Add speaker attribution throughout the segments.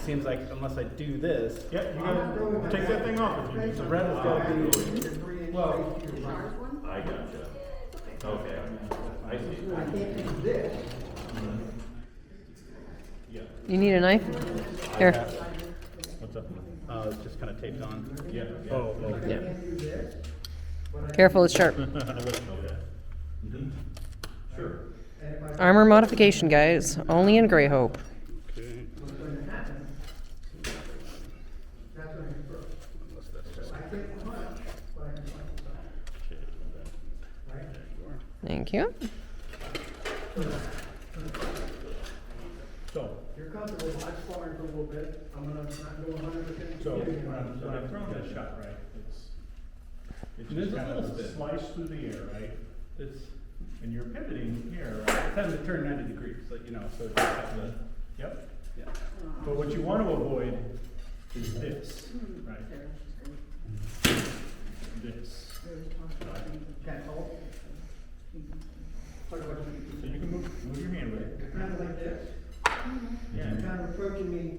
Speaker 1: seems like unless I do this,
Speaker 2: Yeah, you gotta take that thing off if you need
Speaker 1: the
Speaker 2: to.
Speaker 1: red has got to be.
Speaker 2: Well,
Speaker 3: I gotcha. Okay. I see.
Speaker 4: I can't do this.
Speaker 3: Yeah.
Speaker 5: You need a knife? Here.
Speaker 2: what's up?
Speaker 1: It's just kind of taped on.
Speaker 2: Yeah.
Speaker 1: Oh,
Speaker 5: Yeah. Careful, it's sharp.
Speaker 3: Okay. Mm-hmm. Sure.
Speaker 5: Armor modification, guys. Only in Greyhope.
Speaker 1: Okay.
Speaker 5: Thank you.
Speaker 2: So,
Speaker 4: You're comfortable, I sparring for a little bit, I'm gonna not go 100%.
Speaker 2: so when I'm throwing that shot, right, it's
Speaker 1: There's
Speaker 2: just
Speaker 1: a
Speaker 2: kind
Speaker 1: little
Speaker 2: of
Speaker 1: spin.
Speaker 2: slice through the air, right?
Speaker 1: It's
Speaker 2: And you're pivoting here, right?
Speaker 1: time to turn 90 degrees, like, you know, so it's got the,
Speaker 2: Yep.
Speaker 1: yeah.
Speaker 2: But what you want to avoid is this, right? This.
Speaker 4: Can't hold.
Speaker 2: So you can move your hand with it.
Speaker 4: Kind of like this,
Speaker 2: Yeah.
Speaker 4: you're kind of approaching me,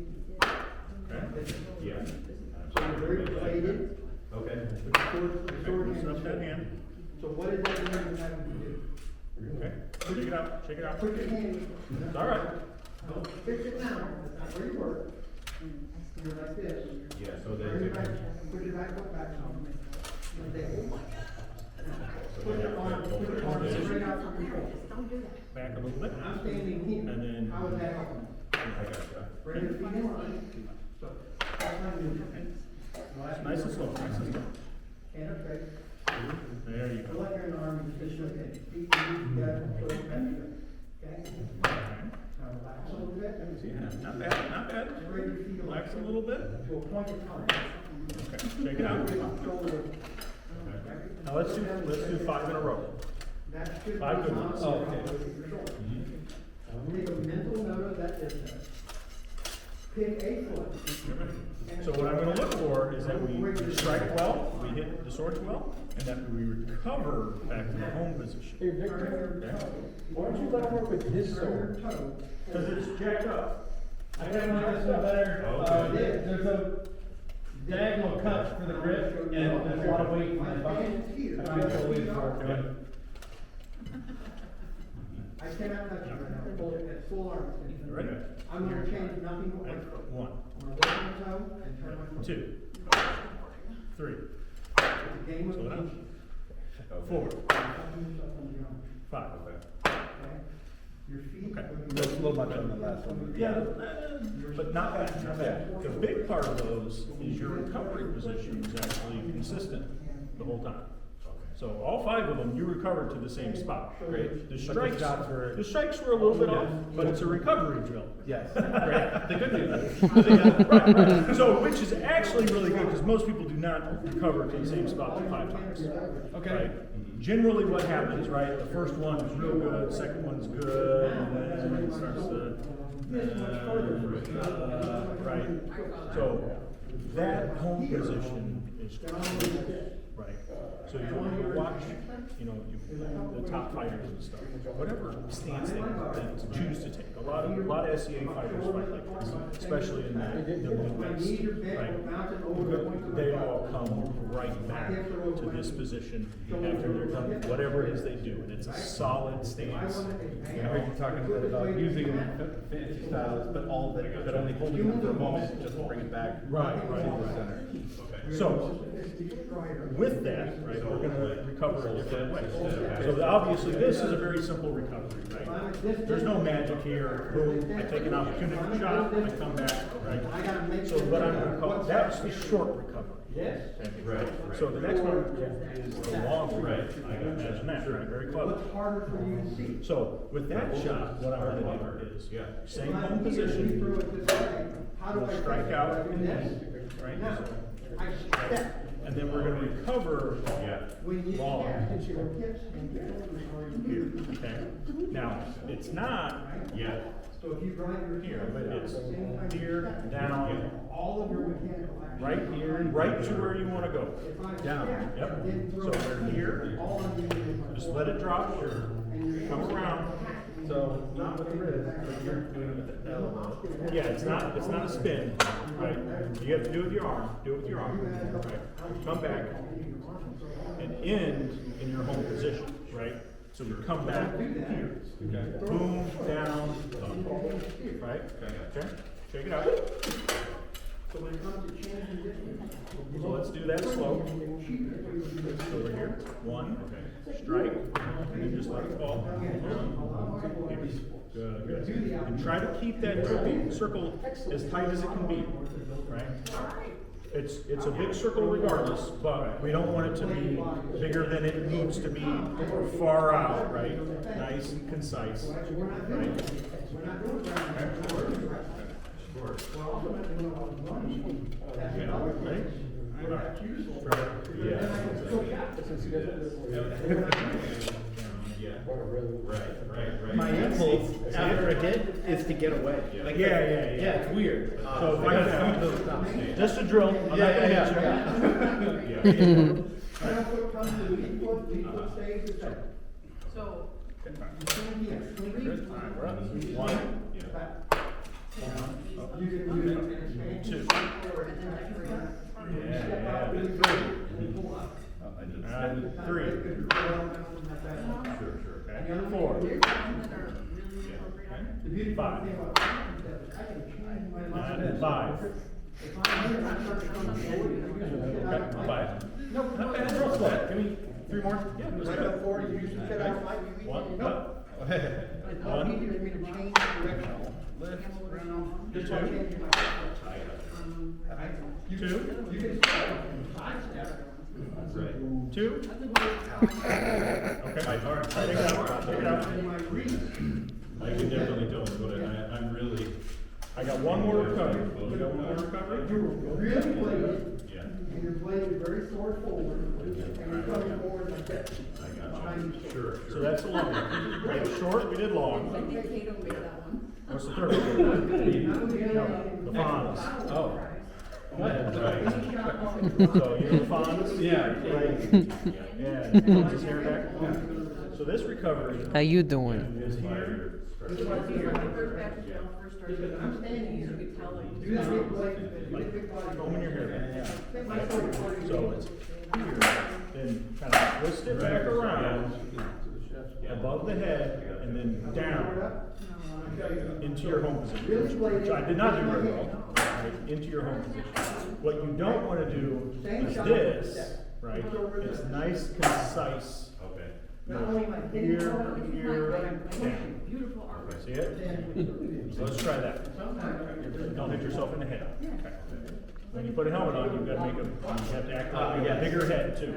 Speaker 2: Okay.
Speaker 3: Yeah.
Speaker 4: so you're very bladed,
Speaker 3: Okay.
Speaker 4: the sword
Speaker 2: Loosen up
Speaker 4: hand.
Speaker 2: that hand.
Speaker 4: So what is that you're having to do?
Speaker 2: Okay. Shake it out. Shake it out.
Speaker 4: Put your hand,
Speaker 2: It's all right.
Speaker 4: don't fix it now, that's not where you work. You're like this.
Speaker 3: Yeah. So
Speaker 4: Put your
Speaker 3: then.
Speaker 4: back, put your back foot back on. And then, put your arm straight out from your shoulder.
Speaker 2: Back a little bit.
Speaker 4: I'm standing here.
Speaker 2: And then-
Speaker 4: How is that helping?
Speaker 3: I gotcha.
Speaker 4: Bring your feet in line. So, that's not new.
Speaker 2: Nice and slow. Nice and slow.
Speaker 4: And okay.
Speaker 2: There you
Speaker 4: Feel
Speaker 2: go.
Speaker 4: like you're in an army position again. Feet together, so back here. Okay?
Speaker 2: Okay.
Speaker 4: Now relax a little bit.
Speaker 2: Yeah, not bad. Not bad.
Speaker 4: Spread your feet
Speaker 2: Relax a little bit.
Speaker 4: to a point of time.
Speaker 2: Okay. Shake it out.
Speaker 4: Shoulder.
Speaker 2: Now let's do 5 in a row.
Speaker 4: That should
Speaker 2: 5 good
Speaker 4: be
Speaker 2: ones.
Speaker 4: on
Speaker 1: Oh, okay.
Speaker 4: your shoulder. Take a mental note of that distance. Pick a foot.
Speaker 2: So what I'm going to look for is that we strike well, we hit the swords well, and that we recover back to the home position.
Speaker 4: Hey, Victor,
Speaker 1: Why don't you let him work with his sword?
Speaker 2: Because it's jacked up.
Speaker 1: I got one this one better.
Speaker 3: Okay.
Speaker 1: There's a diagonal cut for the grip, and there's a lot of weight in my bucket. I feel so weight for it.
Speaker 4: I cannot touch you right now, full, at full arm extension.
Speaker 2: Ready?
Speaker 4: I'm gonna change nothing but my
Speaker 2: Ready?
Speaker 4: foot.
Speaker 2: 1,
Speaker 4: I'm gonna work my toe and turn my foot.
Speaker 2: 2, 3,
Speaker 4: It's a game of
Speaker 2: Slow down.
Speaker 4: patience.
Speaker 2: 4,
Speaker 4: Touching yourself on the arm,
Speaker 2: 5.
Speaker 4: okay? Your feet.
Speaker 2: Okay.
Speaker 1: That's a little much on the last one.
Speaker 2: Yeah, but not bad, not bad. The big part of those is your recovery position is actually consistent the whole time. So all 5 of them, you recovered to the same spot.
Speaker 1: Great.
Speaker 2: The
Speaker 1: But the
Speaker 2: strikes,
Speaker 1: shots were-
Speaker 2: the strikes were a little bit off, but it's a recovery drill.
Speaker 1: Yes, great. The good news.
Speaker 2: Right. So, which is actually really good, because most people do not recover to the same spot 5 times.
Speaker 1: Okay.
Speaker 2: Right? Generally what happens, right, the first one is real good, second one's good, and then it starts to, right? So, that home position is critical, right? So you watch, you know, the top fighters and stuff, whatever stance they choose to take. A lot of SCA fighters fight like this, especially in the Midwest, right? They all come right back to this position after they're done whatever it is they do, and it's a solid stance.
Speaker 1: I heard you talking a bit about using fantasy styles, but only holding them for a moment, just to bring it back to the center.
Speaker 2: So, with that, right, we're gonna recover a different way. So obviously, this is a very simple recovery, right? There's no magic here, boom, I take an opportunity shot, I come back, right? So what I'm gonna call, that's the short recovery.
Speaker 4: Yes.
Speaker 3: Right.
Speaker 2: So the next one is the long recovery. I can imagine that, right, very clever.
Speaker 4: What's harder for you to see?
Speaker 2: So with that shot, what I'm gonna do is, same home position, we'll strike out, right?
Speaker 4: Now, I step.
Speaker 2: And then we're gonna recover
Speaker 4: When you
Speaker 2: long.
Speaker 4: step, it's your hips and your shoulders are
Speaker 2: Here,
Speaker 4: in.
Speaker 2: okay? Now, it's not
Speaker 4: So if you grind your
Speaker 2: here,
Speaker 4: heel
Speaker 2: but
Speaker 4: at
Speaker 2: it's
Speaker 4: the same time you
Speaker 2: here,
Speaker 4: step,
Speaker 2: down,
Speaker 4: all of your mechanical action.
Speaker 2: right here, right to where you wanna go.
Speaker 4: If I
Speaker 1: Down.
Speaker 4: step,
Speaker 2: Yep.
Speaker 4: then throw
Speaker 2: So we're here,
Speaker 4: all I'm doing is my
Speaker 2: just
Speaker 4: forward.
Speaker 2: let it drop,
Speaker 4: And your
Speaker 2: come
Speaker 4: hips
Speaker 2: around,
Speaker 1: So, not with the wrist, but you're doing it with the elbow.
Speaker 2: Yeah, it's not a spin, right? You have to do it with your arm, right? Come back and end in your home position, right? So you come back here,
Speaker 1: Okay.
Speaker 2: boom, down, up, right? Okay, check it out.
Speaker 4: So when it comes to changing this,
Speaker 2: So let's do that slow. Over here, one, strike, and then just let it fall. One, here. Good, good. And try to keep that circle as tight as it can be, right? It's a big circle regardless, but we don't want it to be bigger than it needs to be or far out, right? Nice and concise, right?
Speaker 4: we're not doing that.
Speaker 2: Ready?
Speaker 3: Yeah, right.
Speaker 1: My impulse after a hit is to get away. Like,
Speaker 2: Yeah.
Speaker 1: Yeah, it's weird.
Speaker 2: So if I
Speaker 1: Yeah.
Speaker 2: just a drill, I'm not gonna hit you.
Speaker 3: Yeah.
Speaker 4: 10 foot comes to the foot, stays the same.
Speaker 6: So,
Speaker 4: You can't get three.
Speaker 2: One,
Speaker 4: You can
Speaker 2: two.
Speaker 4: Yeah.
Speaker 2: And three. And four. Okay. Five. And five. Okay, five.
Speaker 1: No, not bad. Real slow. Give me 3 more.
Speaker 2: Yeah, let's
Speaker 4: Right
Speaker 2: go.
Speaker 4: before you used to set out like you
Speaker 2: One,
Speaker 4: No.
Speaker 2: up.
Speaker 4: It's not easy for me to change direction.
Speaker 1: Lift.
Speaker 4: Just by changing my. You
Speaker 2: Two.
Speaker 4: You can sidestep.
Speaker 2: Two. Okay.
Speaker 3: My heart.
Speaker 2: Take it out. Take it out.
Speaker 3: I can definitely tell what I'm really.
Speaker 2: I got one more recovery. You got one more recovery?
Speaker 4: You were really playing,
Speaker 3: Yeah.
Speaker 4: and your blade is very sore forward, and you're coming forward like that.
Speaker 3: I got
Speaker 4: Behind
Speaker 3: you.
Speaker 4: you.
Speaker 3: Sure.
Speaker 2: So that's the long one. We did short, we did long.
Speaker 6: I think Kato made that one.
Speaker 2: What's the third one? The Fonz.
Speaker 1: Oh.
Speaker 3: Right.
Speaker 2: So you know the Fonz?
Speaker 1: Yeah.
Speaker 2: Right. Yeah, Fonz his hair back. So this recovery
Speaker 5: How you doing?
Speaker 2: is here.
Speaker 6: This was when I first back to jail, first started, I'm standing here, you could tell like.
Speaker 4: Do that big blade,
Speaker 2: Combing your hair back. So it's here, then kind of twist it back around, above the head, and then down into your home position, which I did not do very well, right, into your home position. What you don't want to do is this, right? It's nice, concise.
Speaker 3: Okay.
Speaker 4: not only am I hitting
Speaker 2: Here,
Speaker 4: something,
Speaker 2: here,
Speaker 4: but I'm
Speaker 2: down.
Speaker 4: pushing.
Speaker 6: Beautiful art.
Speaker 2: See it?
Speaker 4: Then
Speaker 2: So let's try that.
Speaker 4: sometimes
Speaker 2: Don't hit yourself in the head. Okay. When you put a helmet on, you've got to make you have to act like you have a bigger head too.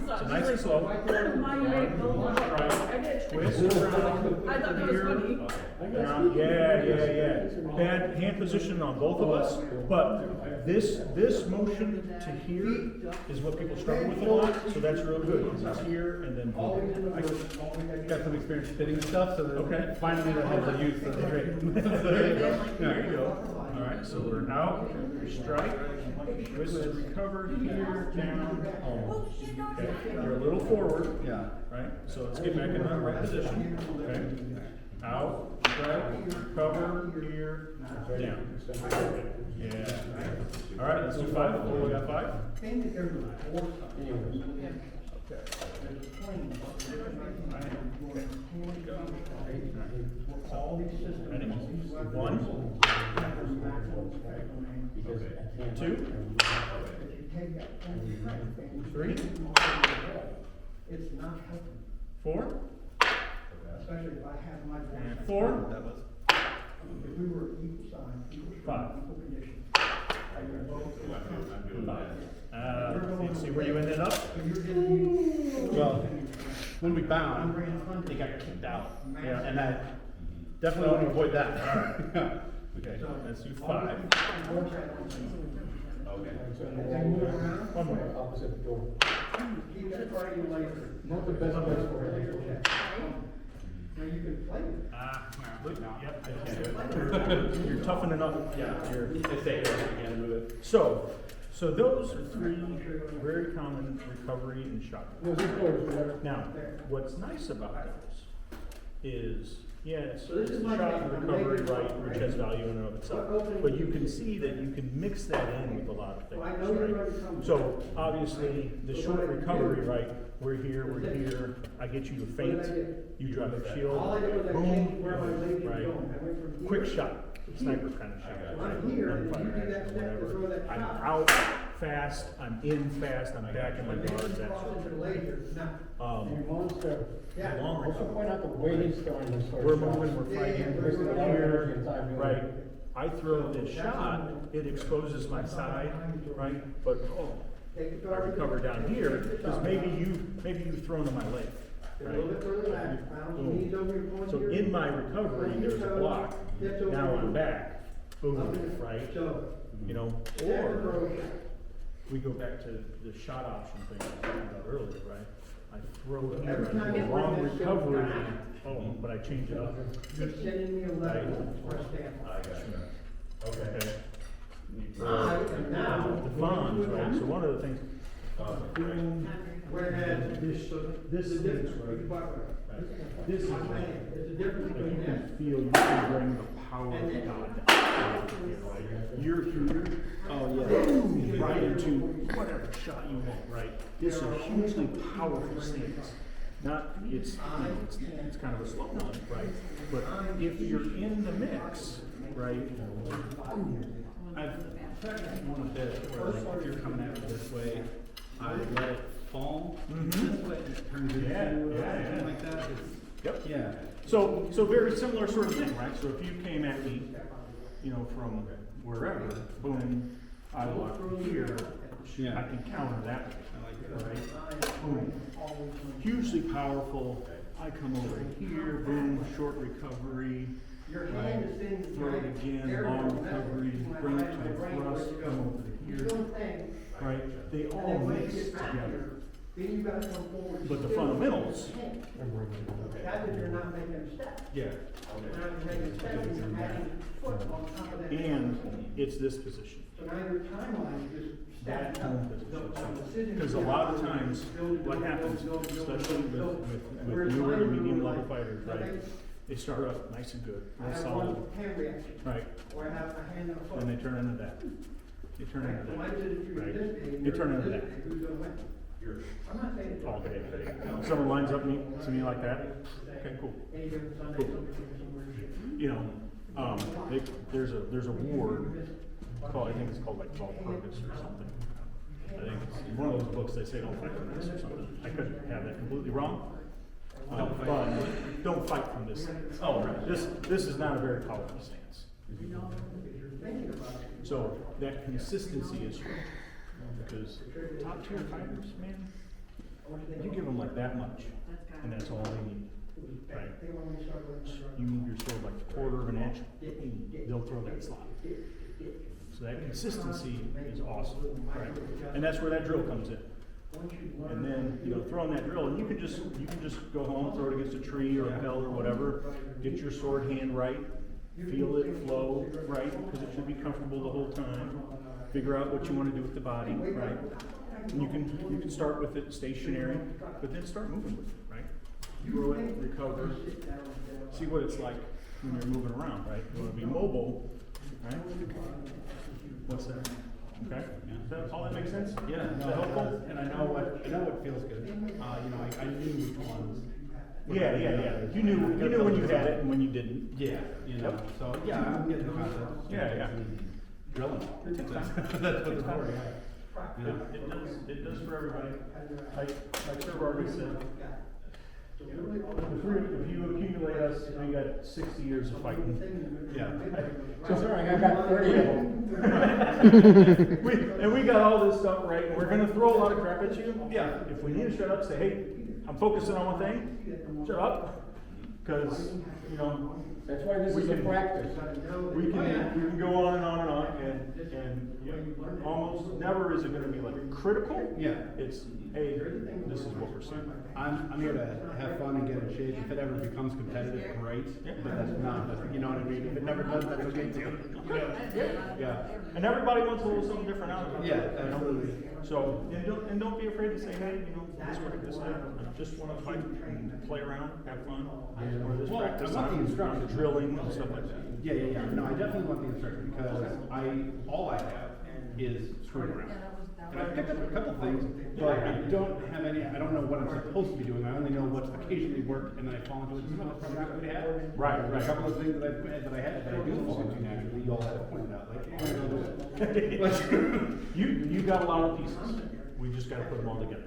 Speaker 2: So nice and slow.
Speaker 6: My leg, go on. I did.
Speaker 2: Twist around.
Speaker 6: I thought that was funny.
Speaker 2: Around. Yeah. Bad hand position on both of us, but this motion to here is what people struggle with a lot, so that's real good, because it's here and then boom.
Speaker 1: I got some experience fitting stuff, so that
Speaker 2: Okay.
Speaker 1: finally that has a use of the trick.
Speaker 2: There you go. Alright, so we're out, strike, twist, recover, here, down, home. Okay, you're a little forward,
Speaker 1: Yeah.
Speaker 2: right? So let's get back in the right position, okay? Out, strike, recover, here, down. Yeah. Alright, let's do five. We got five?
Speaker 4: Thing that there's a force on it. There's a plane. All these systems.
Speaker 2: Ready? One, two,
Speaker 4: Take that thing,
Speaker 2: three,
Speaker 4: it's not helping,
Speaker 2: four,
Speaker 4: especially if I have my
Speaker 2: and
Speaker 4: voice.
Speaker 2: four,
Speaker 1: That was.
Speaker 4: If we were equal size, equal
Speaker 2: Five.
Speaker 4: strength, equal condition.
Speaker 2: you see where you ended up?
Speaker 4: You're getting,
Speaker 1: Well, when we bound, they got kicked out.
Speaker 2: Yeah.
Speaker 1: And I definitely want to avoid that.
Speaker 2: Okay, let's do five.
Speaker 4: and move around,
Speaker 2: One more.
Speaker 4: keep that part of your laser. Not the best place for it. Now you can play it.
Speaker 2: Yep, I can. You're toughening up. Yeah, you're.
Speaker 1: It's safe again, move it.
Speaker 2: So those are three very common recovery and shock. Now, what's nice about those is, yeah, it's
Speaker 4: So this
Speaker 2: it's
Speaker 4: is
Speaker 2: the
Speaker 4: my
Speaker 2: shot
Speaker 4: thing,
Speaker 2: and
Speaker 4: I'm
Speaker 2: recovery,
Speaker 4: making-
Speaker 2: right, which has value in and of itself. But you can see that you can mix that in with a lot of things,
Speaker 4: Well, I know you're
Speaker 2: right?
Speaker 4: ready to come.
Speaker 2: So obviously, the short recovery, right, we're here, I get you to faint, you drop your shield,
Speaker 4: All I did was I changed
Speaker 2: boom,
Speaker 4: where my leg is
Speaker 2: right?
Speaker 4: going. I went from here.
Speaker 2: Quick shot, sniper kind of shot,
Speaker 4: So
Speaker 2: right?
Speaker 4: I'm here, and
Speaker 2: Gunfire
Speaker 4: you do that
Speaker 2: action,
Speaker 4: step to throw
Speaker 2: whatever.
Speaker 4: that
Speaker 2: I'm
Speaker 4: shot.
Speaker 2: out fast, I'm in fast, I'm back in my guard,
Speaker 4: Cross
Speaker 2: that sort of
Speaker 4: into the
Speaker 2: thing.
Speaker 4: laser. Now,
Speaker 7: And monster,
Speaker 4: yeah.
Speaker 2: The long
Speaker 7: also
Speaker 2: recovery.
Speaker 7: point out the way he's throwing this sort
Speaker 2: We're
Speaker 7: of
Speaker 2: moving,
Speaker 7: shot.
Speaker 2: we're fighting,
Speaker 4: Yeah,
Speaker 2: we're
Speaker 4: yeah,
Speaker 7: yeah.
Speaker 2: here,
Speaker 7: Yeah.
Speaker 2: right? I throw this shot, it exposes my side, right? But,
Speaker 4: Take the
Speaker 2: I recover down here, because maybe you've thrown to my leg,
Speaker 4: A
Speaker 2: right?
Speaker 4: little bit further back, bounce your knees over your point
Speaker 2: So
Speaker 4: here.
Speaker 2: in my recovery, there's a block,
Speaker 4: Hips over
Speaker 2: now
Speaker 4: your-
Speaker 2: I'm back, boom,
Speaker 4: Up in the-
Speaker 2: right?
Speaker 4: So,
Speaker 2: You know,
Speaker 4: never
Speaker 2: or
Speaker 4: throw a shot.
Speaker 2: we go back to the shot option thing I was talking about earlier, right? I throw it
Speaker 4: Every
Speaker 2: here,
Speaker 4: time
Speaker 2: I
Speaker 4: you
Speaker 2: do a long
Speaker 4: bring that shot
Speaker 2: recovery,
Speaker 4: down.
Speaker 2: but I change it up.
Speaker 4: Keep sending me a letter or a stamp.
Speaker 2: Okay.
Speaker 4: And now.
Speaker 2: The funds, right, so one of the things,
Speaker 4: Whereas.
Speaker 2: this
Speaker 4: This is
Speaker 2: is,
Speaker 4: different.
Speaker 2: right, this is,
Speaker 4: I'm saying, there's a difference
Speaker 2: like
Speaker 4: between
Speaker 2: you
Speaker 4: this.
Speaker 2: can feel, you can bring the power of God down. You're here,
Speaker 1: Oh, yeah.
Speaker 2: right into whatever shot you want, right? This is a hugely powerful stance. Not, it's, you know, it's kind of a slow one, right? But if you're in the mix, right?
Speaker 1: I've practiced one a bit where like if you're coming at it this way, I let it fall this way and it turns into something like that.
Speaker 2: Yep.
Speaker 1: Yeah.
Speaker 2: So very similar sort of thing, right? So if you came at me, you know, from wherever, boom, I walk here,
Speaker 1: Yeah.
Speaker 2: I can counter that,
Speaker 1: I like that.
Speaker 2: right? Boom. Hugely powerful. I come over here, boom, short recovery,
Speaker 4: Your hand is in.
Speaker 2: throw it again, long recovery, bring it to the thrust, come over
Speaker 4: You
Speaker 2: here,
Speaker 4: don't think.
Speaker 2: right? They
Speaker 4: And
Speaker 2: all
Speaker 4: then when you
Speaker 2: mix
Speaker 4: get back
Speaker 2: together.
Speaker 4: here, then you gotta come forward.
Speaker 2: But the
Speaker 4: still.
Speaker 2: fundamentals,
Speaker 4: That's if you're not making a step.
Speaker 2: yeah.
Speaker 4: Now you're making a step, and you're adding foot on top of that.
Speaker 2: And it's this position.
Speaker 4: So now your timeline is just
Speaker 2: That
Speaker 4: stacked
Speaker 2: home
Speaker 4: up.
Speaker 2: position. Because a lot of times, what happens, especially with newer to medium level fighters, right? They start up nice and good,
Speaker 4: I
Speaker 2: real
Speaker 4: have
Speaker 2: solid,
Speaker 4: one hand reaction,
Speaker 2: right?
Speaker 4: or I have a hand and a foot.
Speaker 2: And they turn into that. They turn into
Speaker 4: Why
Speaker 2: that,
Speaker 4: is it if you're
Speaker 2: right?
Speaker 4: this big,
Speaker 2: They
Speaker 4: you're
Speaker 2: turn into
Speaker 4: this
Speaker 2: that.
Speaker 4: big, who's gonna win? I'm not saying it's
Speaker 2: All day, every day. Someone lines up to me like that, okay, cool.
Speaker 4: any given Sunday, somewhere.
Speaker 2: You know, there's a ward called, I think it's called like Purpose or something. I think it's one of those books they say don't fight from this or something. I could have that completely wrong. But don't fight from this stance.
Speaker 1: Oh, right.
Speaker 2: This is not a very powerful stance. So that consistency is huge. Because top tier fighters, man, you give them like that much, and that's all they need. Right? You move your sword like a quarter of an inch, they'll throw that slot. So that consistency is awesome, right? And that's where that drill comes in. And then, you know, throwing that drill, and you can just go home, throw it against a tree or a bell or whatever, get your sword hand right, feel it flow right, because it should be comfortable the whole time. Figure out what you want to do with the body, right? And you can start with it stationary, but then start moving with it, right? Throw it, recover, see what it's like when you're moving around, right? You want to be mobile, right? What's that? Okay? Does all that make sense?
Speaker 1: Yeah,
Speaker 2: Is
Speaker 1: no,
Speaker 2: that helpful?
Speaker 1: and I know what feels good. You know, I knew which ones.
Speaker 2: Yeah. You knew when you had it and when you didn't.
Speaker 1: Yeah, you know, so, yeah, I'm getting the concept.
Speaker 2: Yeah.
Speaker 1: Drilling.
Speaker 2: It takes time.
Speaker 1: That's what it's for, yeah.
Speaker 2: It does for everybody. Like Sir Vargas said, if you accumulate us, we got 60 years of fighting.
Speaker 1: Yeah.
Speaker 7: Considering I got 30 of them.
Speaker 2: We got all this stuff right, and we're gonna throw a lot of crap at you.
Speaker 1: Yeah.
Speaker 2: If we need to shut up, say, hey, I'm focusing on one thing, shut up. Cause, you know,
Speaker 7: That's why this is a practice.
Speaker 2: we can go on and on and on, and And almost never is it gonna be like critical.
Speaker 1: Yeah.
Speaker 2: It's, hey, this is what we're seeing.
Speaker 1: I'm here to have fun and get in shape. If it ever becomes competitive, great.
Speaker 2: Yeah.
Speaker 1: But that's not, you know what I mean? If it never does, that's okay too.
Speaker 2: Yeah, and everybody wants a little something different out of it.
Speaker 1: Yeah,
Speaker 2: you know?
Speaker 1: absolutely.
Speaker 2: So, and don't be afraid to say, hey, you know, this work, this, that, I just wanna fight and play around, have fun. Or this
Speaker 1: Well, I
Speaker 2: practice
Speaker 1: want the
Speaker 2: on
Speaker 1: instruction.
Speaker 2: drilling and stuff like that.
Speaker 1: Yeah. No, I definitely want the instruction because all I have is screwing around. And I picked up a couple things, but I don't have any, I don't know what I'm supposed to be doing. I only know what's occasionally worked and then I fall into it. That's probably not what we have.
Speaker 2: Right.
Speaker 1: A couple of things that I do fall into naturally, you all have pointed out, like,
Speaker 2: You got a lot of pieces, we just gotta put them all together.